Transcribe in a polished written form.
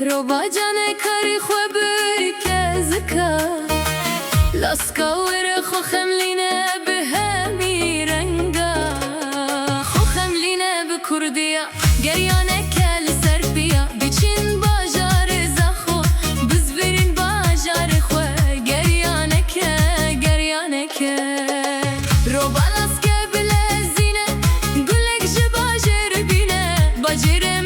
روبا جانه کاری خوب که زکا لاسکا ور خو خملینه به همی رنگا خو خملینه به کردیا گریانه کل سربیا بچین باجار زخو بزبرین باجار خو گریانه که روبا لاسکه بلزینه گلک جباجر بینه باجر